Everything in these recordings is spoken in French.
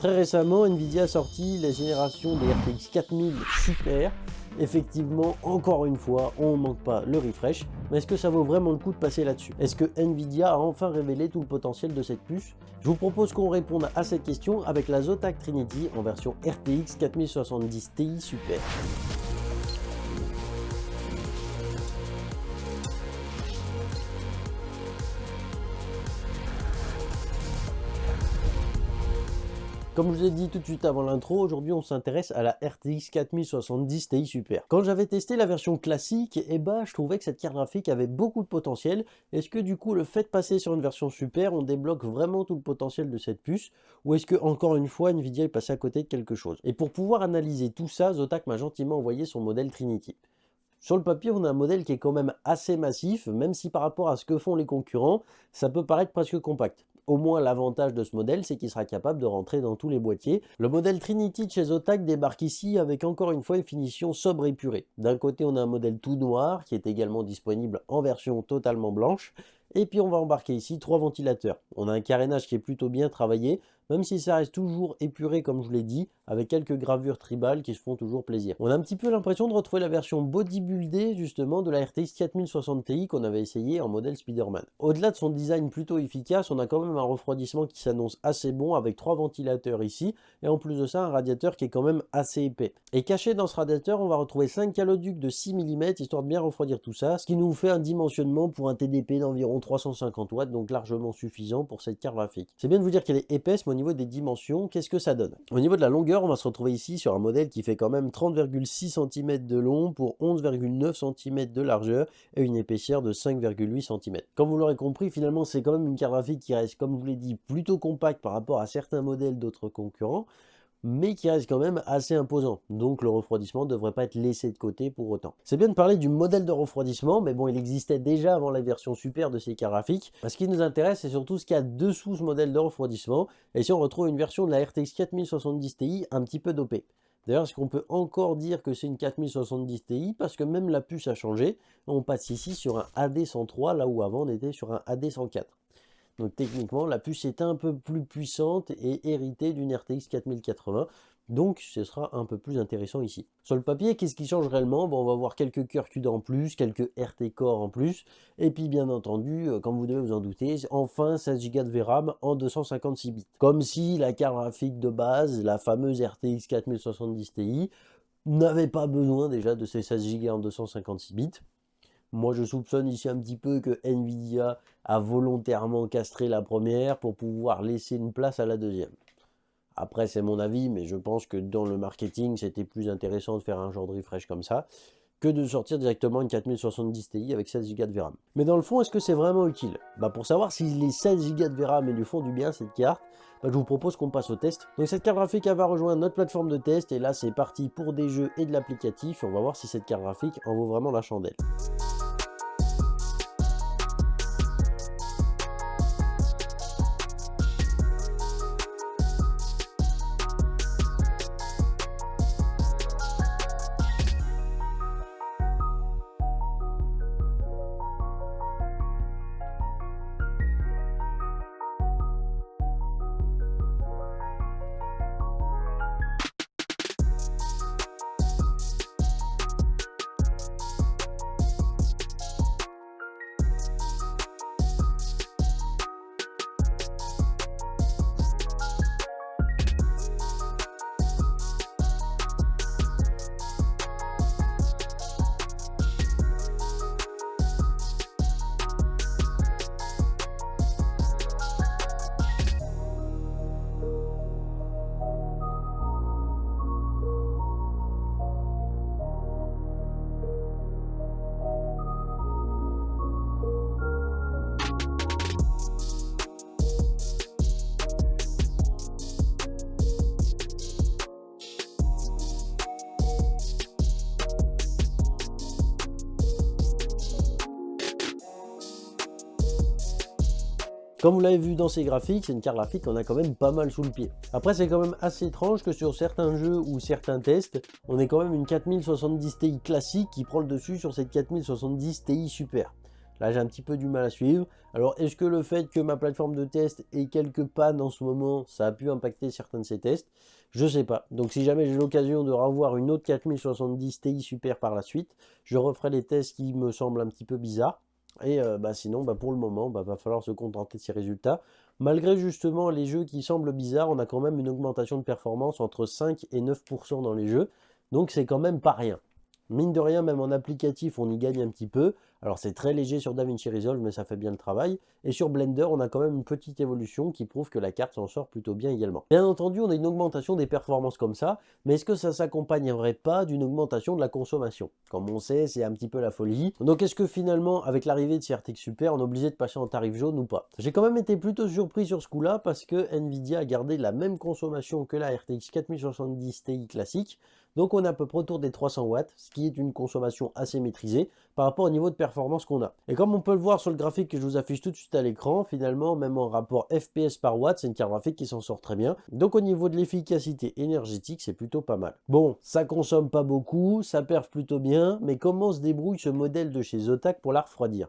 Très récemment, Nvidia a sorti la génération des RTX 4000 Super. Effectivement, encore une fois, on ne manque pas le refresh. Mais est-ce que ça vaut vraiment le coup de passer là-dessus? Est-ce que Nvidia a enfin révélé tout le potentiel de cette puce? Je vous propose qu'on réponde à cette question avec la Zotac Trinity en version RTX 4070 Ti Super. Comme je vous ai dit tout de suite avant l'intro, aujourd'hui on s'intéresse à la RTX 4070 Ti Super. Quand j'avais testé la version classique, je trouvais que cette carte graphique avait beaucoup de potentiel. Est-ce que du coup le fait de passer sur une version Super, on débloque vraiment tout le potentiel de cette puce? Ou est-ce que encore une fois Nvidia est passé à côté de quelque chose? Et pour pouvoir analyser tout ça, Zotac m'a gentiment envoyé son modèle Trinity. Sur le papier, on a un modèle qui est quand même assez massif, même si par rapport à ce que font les concurrents, ça peut paraître presque compact. Au moins, l'avantage de ce modèle, c'est qu'il sera capable de rentrer dans tous les boîtiers. Le modèle Trinity de chez Zotac débarque ici avec encore une fois une finition sobre et purée. D'un côté, on a un modèle tout noir qui est également disponible en version totalement blanche. Et puis on va embarquer ici 3 ventilateurs. On a un carénage qui est plutôt bien travaillé, même si ça reste toujours épuré comme je vous l'ai dit, avec quelques gravures tribales qui se font toujours plaisir. On a un petit peu l'impression de retrouver la version bodybuildée justement de la RTX 4060 Ti qu'on avait essayé en modèle Spider-Man. Au-delà de son design plutôt efficace, on a quand même un refroidissement qui s'annonce assez bon avec 3 ventilateurs ici, et en plus de ça un radiateur qui est quand même assez épais. Et caché dans ce radiateur, on va retrouver 5 caloducs de 6 mm histoire de bien refroidir tout ça, ce qui nous fait un dimensionnement pour un TDP d'environ 350 watts, donc largement suffisant pour cette carte graphique. C'est bien de vous dire qu'elle est épaisse, mais au niveau des dimensions, qu'est-ce que ça donne? Au niveau de la longueur, on va se retrouver ici sur un modèle qui fait quand même 30,6 cm de long pour 11,9 cm de largeur et une épaisseur de 5,8 cm. Comme vous l'aurez compris, finalement c'est quand même une carte graphique qui reste, comme je vous l'ai dit, plutôt compacte par rapport à certains modèles d'autres concurrents, mais qui reste quand même assez imposant. Donc le refroidissement ne devrait pas être laissé de côté pour autant. C'est bien de parler du modèle de refroidissement, mais bon, il existait déjà avant la version Super de ces cartes graphiques. Ce qui nous intéresse, c'est surtout ce qu'il y a dessous ce modèle de refroidissement. Et si on retrouve une version de la RTX 4070 Ti un petit peu dopée. D'ailleurs, est-ce qu'on peut encore dire que c'est une 4070 Ti? Parce que même la puce a changé. On passe ici sur un AD103, là où avant on était sur un AD104. Donc techniquement, la puce est un peu plus puissante et héritée d'une RTX 4080. Donc ce sera un peu plus intéressant ici. Sur le papier, qu'est-ce qui change réellement? Bon, on va voir quelques cœurs CUDA en plus, quelques RT Core en plus. Et puis bien entendu, comme vous devez vous en douter, enfin 16 Go de VRAM en 256 bits. Comme si la carte graphique de base, la fameuse RTX 4070 Ti, n'avait pas besoin déjà de ces 16 Go en 256 bits. Moi, je soupçonne ici un petit peu que Nvidia a volontairement castré la première pour pouvoir laisser une place à la deuxième. Après, c'est mon avis, mais je pense que dans le marketing, c'était plus intéressant de faire un genre de refresh comme ça que de sortir directement une 4070 Ti avec 16 Go de VRAM. Mais dans le fond, est-ce que c'est vraiment utile? Pour savoir si les 16 Go de VRAM lui font du bien cette carte, je vous propose qu'on passe au test. Donc cette carte graphique elle va rejoindre notre plateforme de test et là c'est parti pour des jeux et de l'applicatif. On va voir si cette carte graphique en vaut vraiment la chandelle. Comme vous l'avez vu dans ces graphiques, c'est une carte graphique qu'on a quand même pas mal sous le pied. Après, c'est quand même assez étrange que sur certains jeux ou certains tests, on ait quand même une 4070 Ti classique qui prend le dessus sur cette 4070 Ti Super. Là, j'ai un petit peu du mal à suivre. Alors, est-ce que le fait que ma plateforme de test ait quelques pannes en ce moment, ça a pu impacter certains de ces tests? Je sais pas. Donc, si jamais j'ai l'occasion de revoir une autre 4070 Ti Super par la suite, je referai les tests qui me semblent un petit peu bizarres. Et sinon, pour le moment, va falloir se contenter de ces résultats. Malgré justement les jeux qui semblent bizarres, on a quand même une augmentation de performance entre 5 et 9% dans les jeux. Donc c'est quand même pas rien. Mine de rien, même en applicatif, on y gagne un petit peu. Alors c'est très léger sur DaVinci Resolve, mais ça fait bien le travail. Et sur Blender, on a quand même une petite évolution qui prouve que la carte s'en sort plutôt bien également. Bien entendu, on a une augmentation des performances comme ça, mais est-ce que ça s'accompagnerait pas d'une augmentation de la consommation? Comme on sait, c'est un petit peu la folie. Donc est-ce que finalement, avec l'arrivée de ces RTX Super, on est obligé de passer en tarif jaune ou pas? J'ai quand même été plutôt surpris sur ce coup-là parce que Nvidia a gardé la même consommation que la RTX 4070 Ti classique. Donc on est à peu près autour des 300 watts, ce qui est une consommation assez maîtrisée par rapport au niveau de performance qu'on a. Et comme on peut le voir sur le graphique que je vous affiche tout de suite à l'écran, finalement, même en rapport FPS par watt, c'est une carte graphique qui s'en sort très bien. Donc au niveau de l'efficacité énergétique, c'est plutôt pas mal. Bon, ça consomme pas beaucoup, ça perf plutôt bien, mais comment se débrouille ce modèle de chez Zotac pour la refroidir?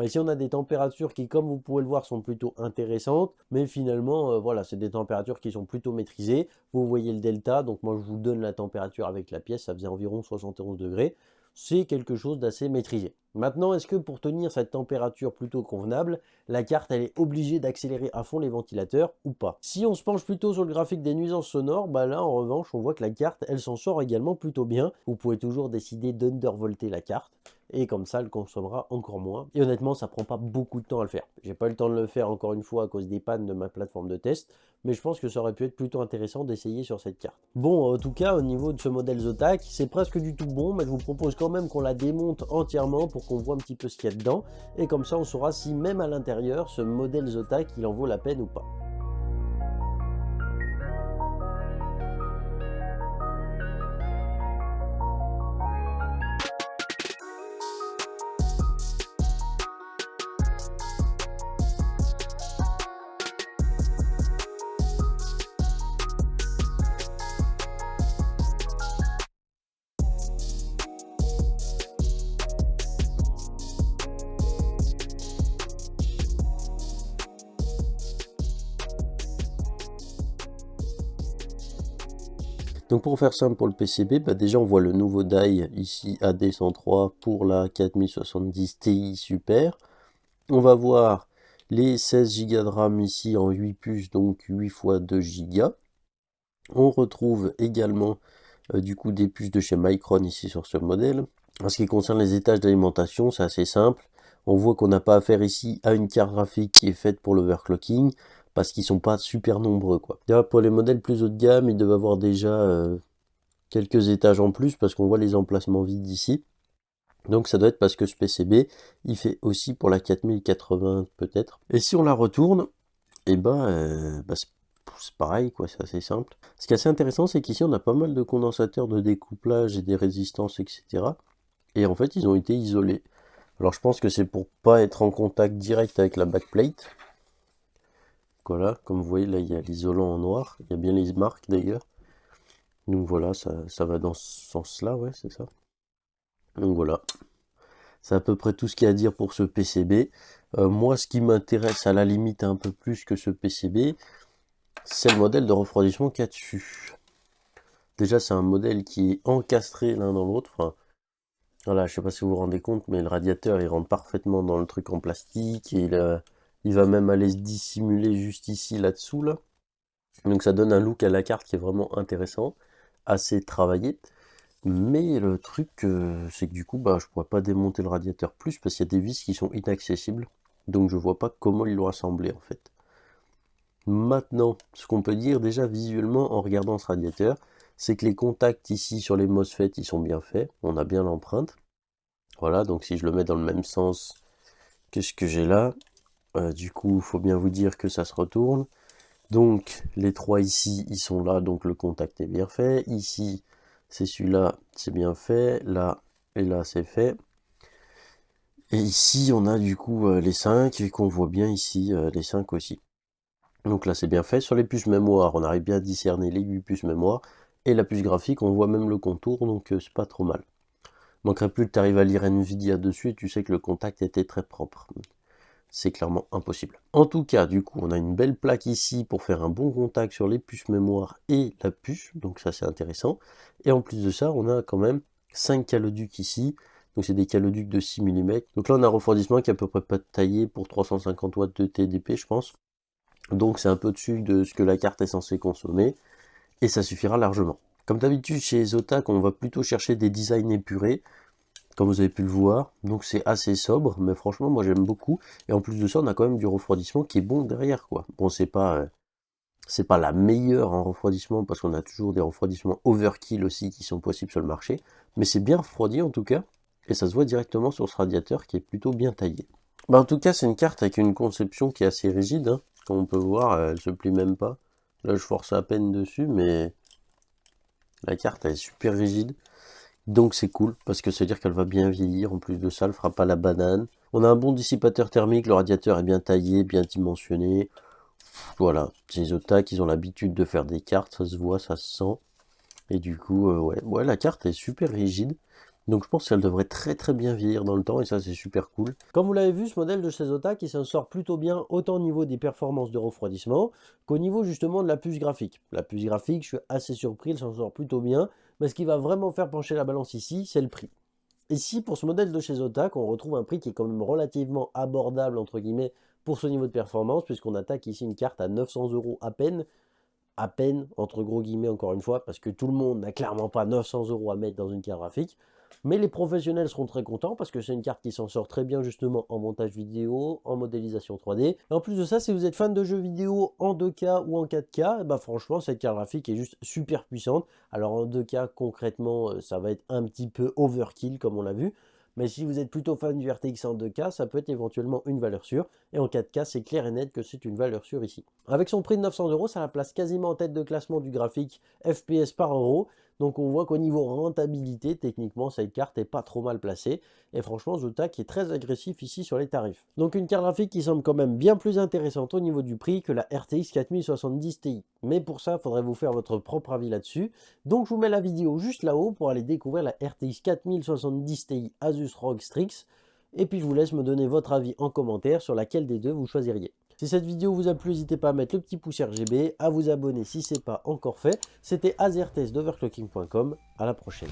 Ici, on a des températures qui, comme vous pouvez le voir, sont plutôt intéressantes, mais finalement, voilà, c'est des températures qui sont plutôt maîtrisées. Vous voyez le delta, donc moi, je vous donne la température avec la pièce, ça faisait environ 71 degrés. C'est quelque chose d'assez maîtrisé. Maintenant, est-ce que pour tenir cette température plutôt convenable, la carte, elle est obligée d'accélérer à fond les ventilateurs ou pas? Si on se penche plutôt sur le graphique des nuisances sonores, là, en revanche, on voit que la carte, elle s'en sort également plutôt bien. Vous pouvez toujours décider d'undervolter la carte et comme ça elle consommera encore moins. Et honnêtement, ça prend pas beaucoup de temps à le faire. J'ai pas eu le temps de le faire encore une fois à cause des pannes de ma plateforme de test, mais je pense que ça aurait pu être plutôt intéressant d'essayer sur cette carte. Bon, en tout cas, au niveau de ce modèle Zotac, c'est presque du tout bon, mais je vous propose quand même qu'on la démonte entièrement pour qu'on voit un petit peu ce qu'il y a dedans, et comme ça on saura si même à l'intérieur, ce modèle Zotac, il en vaut la peine ou pas. Donc pour faire simple pour le PCB, déjà on voit le nouveau die ici AD103 pour la 4070 Ti Super. On va voir les 16 Go de RAM ici en 8 puces, donc 8 x 2 Go. On retrouve également du coup des puces de chez Micron ici sur ce modèle. En ce qui concerne les étages d'alimentation, c'est assez simple. On voit qu'on n'a pas affaire ici à une carte graphique qui est faite pour l'overclocking, parce qu'ils sont pas super nombreux, quoi. D'ailleurs, pour les modèles plus haut de gamme, ils doivent avoir déjà quelques étages en plus, parce qu'on voit les emplacements vides ici. Donc ça doit être parce que ce PCB, il fait aussi pour la 4080 peut-être. Et si on la retourne, et c'est pareil, quoi, c'est assez simple. Ce qui est assez intéressant, c'est qu'ici on a pas mal de condensateurs de découplage et des résistances, etc. Et en fait, ils ont été isolés. Alors je pense que c'est pour pas être en contact direct avec la backplate. Voilà, comme vous voyez là, il y a l'isolant en noir. Il y a bien les marques d'ailleurs. Donc voilà, ça va dans ce sens-là, ouais, c'est ça. Donc voilà, c'est à peu près tout ce qu'il y a à dire pour ce PCB. Moi, ce qui m'intéresse à la limite un peu plus que ce PCB, c'est le modèle de refroidissement qu'il y a dessus. Déjà, c'est un modèle qui est encastré l'un dans l'autre. Enfin, voilà, je sais pas si vous vous rendez compte, mais le radiateur, il rentre parfaitement dans le truc en plastique. Et il va même aller se dissimuler juste ici, là-dessous, là. Donc ça donne un look à la carte qui est vraiment intéressant, assez travaillé. Mais le truc, c'est que du coup, je pourrais pas démonter le radiateur plus parce qu'il y a des vis qui sont inaccessibles. Donc je vois pas comment ils l'ont assemblé en fait. Maintenant, ce qu'on peut dire déjà visuellement en regardant ce radiateur, c'est que les contacts ici sur les MOSFET, ils sont bien faits. On a bien l'empreinte. Voilà, donc si je le mets dans le même sens que ce que j'ai là, du coup, il faut bien vous dire que ça se retourne. Donc les trois ici, ils sont là, donc le contact est bien fait. Ici, c'est celui-là, c'est bien fait. Là et là, c'est fait. Et ici, on a du coup les 5, et qu'on voit bien ici, les 5 aussi. Donc là, c'est bien fait. Sur les puces mémoire, on arrive bien à discerner les 8 puces mémoire. Et la puce graphique, on voit même le contour, donc c'est pas trop mal. Manquerait plus que tu arrives à lire Nvidia dessus et tu sais que le contact était très propre. C'est clairement impossible. En tout cas, du coup, on a une belle plaque ici pour faire un bon contact sur les puces mémoire et la puce, donc ça c'est intéressant. Et en plus de ça, on a quand même 5 caloducs ici, donc c'est des caloducs de 6 mm. Donc là on a un refroidissement qui est à peu près pas taillé pour 350 watts de TDP je pense. Donc c'est un peu dessus de ce que la carte est censée consommer, et ça suffira largement. Comme d'habitude chez Zotac, on va plutôt chercher des designs épurés, comme vous avez pu le voir, donc c'est assez sobre, mais franchement moi j'aime beaucoup, et en plus de ça on a quand même du refroidissement qui est bon derrière quoi. Bon c'est pas la meilleure en refroidissement, parce qu'on a toujours des refroidissements overkill aussi qui sont possibles sur le marché, mais c'est bien refroidi en tout cas, et ça se voit directement sur ce radiateur qui est plutôt bien taillé. Bah, en tout cas c'est une carte avec une conception qui est assez rigide, hein. Comme on peut voir elle se plie même pas, là je force à peine dessus, mais la carte elle est super rigide. Donc c'est cool, parce que ça veut dire qu'elle va bien vieillir, en plus de ça, elle fera pas la banane. On a un bon dissipateur thermique, le radiateur est bien taillé, bien dimensionné. Voilà, ces Zotac, ils ont l'habitude de faire des cartes, ça se voit, ça se sent. Et du coup, ouais, la carte est super rigide. Donc je pense qu'elle devrait très très bien vieillir dans le temps, et ça c'est super cool. Comme vous l'avez vu, ce modèle de chez Zotac, il s'en sort plutôt bien, autant au niveau des performances de refroidissement, qu'au niveau justement de la puce graphique. La puce graphique, je suis assez surpris, elle s'en sort plutôt bien. Mais ce qui va vraiment faire pencher la balance ici, c'est le prix. Ici, pour ce modèle de chez Zotac, on retrouve un prix qui est quand même relativement abordable, entre guillemets, pour ce niveau de performance, puisqu'on attaque ici une carte à 900 € à peine, entre gros guillemets encore une fois, parce que tout le monde n'a clairement pas 900 € à mettre dans une carte graphique. Mais les professionnels seront très contents parce que c'est une carte qui s'en sort très bien justement en montage vidéo, en modélisation 3D. Et en plus de ça, si vous êtes fan de jeux vidéo en 2K ou en 4K, bah franchement cette carte graphique est juste super puissante. Alors en 2K concrètement, ça va être un petit peu overkill comme on l'a vu. Mais si vous êtes plutôt fan du RTX en 2K, ça peut être éventuellement une valeur sûre. Et en 4K, c'est clair et net que c'est une valeur sûre ici. Avec son prix de 900 €, ça la place quasiment en tête de classement du graphique FPS par euro. Donc on voit qu'au niveau rentabilité, techniquement, cette carte est pas trop mal placée. Et franchement, Zotac est très agressif ici sur les tarifs. Donc une carte graphique qui semble quand même bien plus intéressante au niveau du prix que la RTX 4070 Ti. Mais pour ça, il faudrait vous faire votre propre avis là-dessus. Donc je vous mets la vidéo juste là-haut pour aller découvrir la RTX 4070 Ti Asus ROG Strix. Et puis je vous laisse me donner votre avis en commentaire sur laquelle des deux vous choisiriez. Si cette vidéo vous a plu, n'hésitez pas à mettre le petit pouce RGB, à vous abonner si ce n'est pas encore fait. C'était Azertest d'Overclocking.com. À la prochaine.